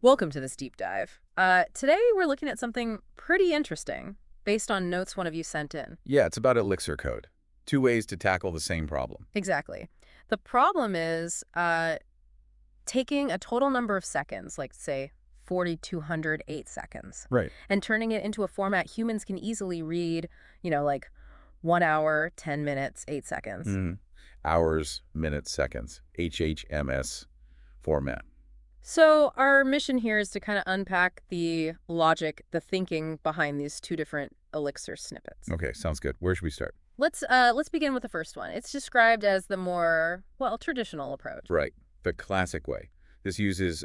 Welcome to this deep dive. Today we're looking at something pretty interesting based on notes one of you sent in. Yeah, it's about Elixir code. Two ways to tackle the same problem. Exactly. The problem is taking a total number of seconds, like say 4,208 seconds, Right. and turning it into a format humans can easily read, like 1 hour, 10 minutes, 8 seconds. Hmm. Hours, minutes, seconds. HHMS format. So our mission here is to kind of unpack the logic, the thinking behind these two different Elixir snippets. Okay, sounds good. Where should we start? Let's begin with the first one. It's described as the more, traditional approach. Right. The classic way. This uses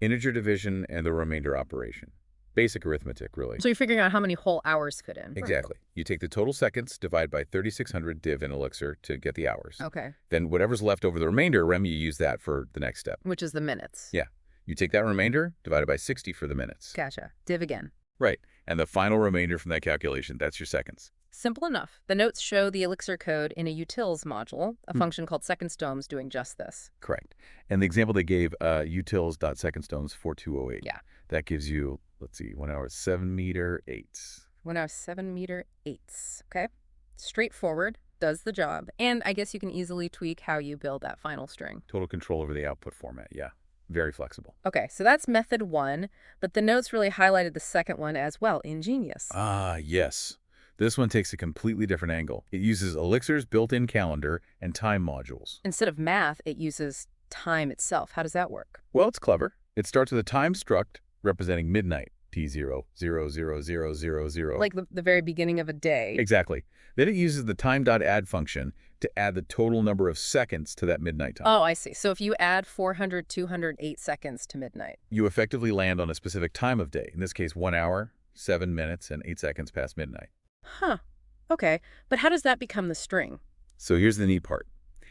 integer division and the remainder operation. Basic arithmetic, really. So you're figuring out how many whole hours fit in. Exactly. You take the total seconds, divide by 3600 div in Elixir to get the hours. Okay. Then whatever's left over the remainder, you use that for the next step. Which is the minutes. Yeah. You take that remainder, divide it by 60 for the minutes. Gotcha. Div again. Right. And the final remainder from that calculation, that's your seconds. Simple enough. The notes show the Elixir code in a utils module, a function called secondsdomes doing just this. Correct. And the example they gave, utils.secondsdomes4208. Yeah. That gives you, let's see, 1 hour, 7 meter, 8. 1 hour, 7 meter, 8. Okay. Straightforward. Does the job. And I guess you can easily tweak how you build that final string. Total control over the output format. Yeah. Very flexible. Okay, so that's method one, but the notes really highlighted the second one as well, ingenious. Ah, yes. This one takes a completely different angle. It uses Elixir's built-in calendar and time modules. Instead of math, it uses time itself. How does that work? Well, it's clever. It starts with a time struct representing midnight, T0, 0, 0, 0, 0, 0. Like the very beginning of a day. Exactly. Then it uses the time.add function to add the total number of seconds to that midnight time. Oh, I see. So if you add 400, 208 seconds to midnight. You effectively land on a specific time of day, in this case 1 hour, 7 minutes, and 8 seconds past midnight. Huh. Okay, but how does that become the string? So here's the neat part.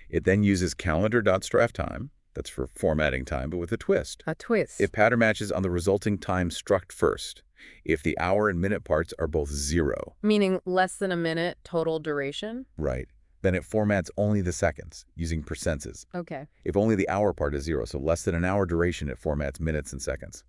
It then uses calendar.straftime, that's for formatting time, but with a twist. A twist. It pattern matches on the resulting time struct first, if the hour and minute parts are both 0. Meaning less than a minute total duration? Right. Then it formats only the seconds, using percences. Okay. If only the hour part is 0, so less than an hour duration, it formats minutes and seconds.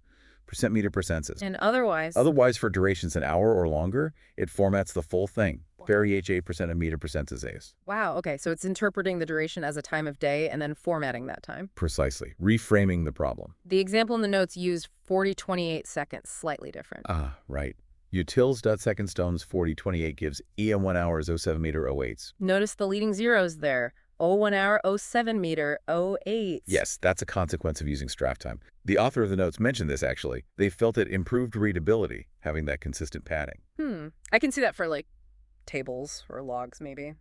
Percent meter percences. And otherwise? Otherwise, for durations an hour or longer, it formats the full thing. Vary H8% of meter percences. Wow, okay, so it's interpreting the duration as a time of day and then formatting that time. Precisely. Reframing the problem. The example in the notes used 4028 seconds, slightly different. Ah, right. utils.secondsdomes4028 gives EM 1 hours 07 meter 08s. Notice the leading zeros there. 01 hour, 07 meter, 08. Yes, that's a consequence of using straft time. The author of the notes mentioned this, actually. They felt it improved readability, having that consistent padding. I can see that for, like, tables or logs, maybe.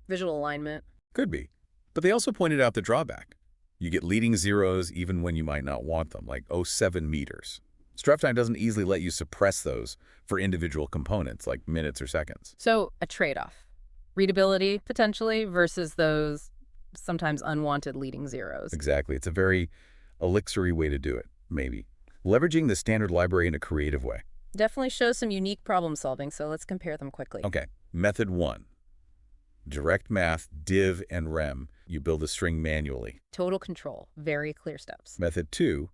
Visual alignment. Could be. But they also pointed out the drawback. You get leading zeros even when you might not want them, like 07 meters. Straft time doesn't easily let you suppress those for individual components, like minutes or seconds. So, a trade-off. Readability, potentially, versus those sometimes unwanted leading zeros. Exactly. It's a very elixir-y way to do it, maybe. Leveraging the standard library in a creative way. Definitely shows some unique problem solving, so let's compare them quickly. Okay. Method 1. Direct math, div, and rem. You build a string manually. Total control. Very clear steps. Method 2.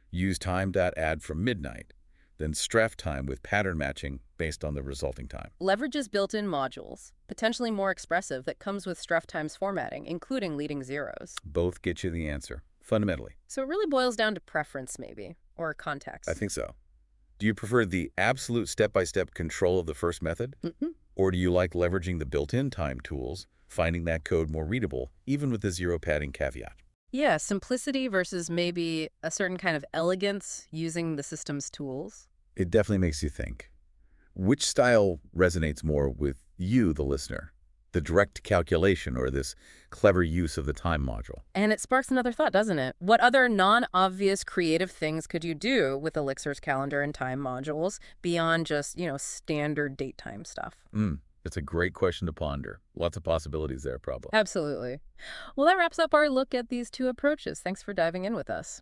Use time.add from midnight. Then straft time with pattern matching based on the resulting time. Leverages built-in modules, potentially more expressive, that comes with straft times formatting, including leading zeros. Both get you the answer, fundamentally. So it really boils down to preference, maybe, or context. I think so. Do you prefer the absolute step-by-step control of the first method? Or do you like leveraging the built-in time tools, finding that code more readable, even with the zero padding caveat? Yeah, simplicity versus maybe a certain kind of elegance using the system's tools. It definitely makes you think. Which style resonates more with you, the listener? The direct calculation or this clever use of the time module? And it sparks another thought, doesn't it? What other non-obvious creative things could you do with Elixir's calendar and time modules beyond just, standard date time stuff? It's a great question to ponder. Lots of possibilities there, probably. Absolutely. Well, that wraps up our look at these two approaches. Thanks for diving in with us.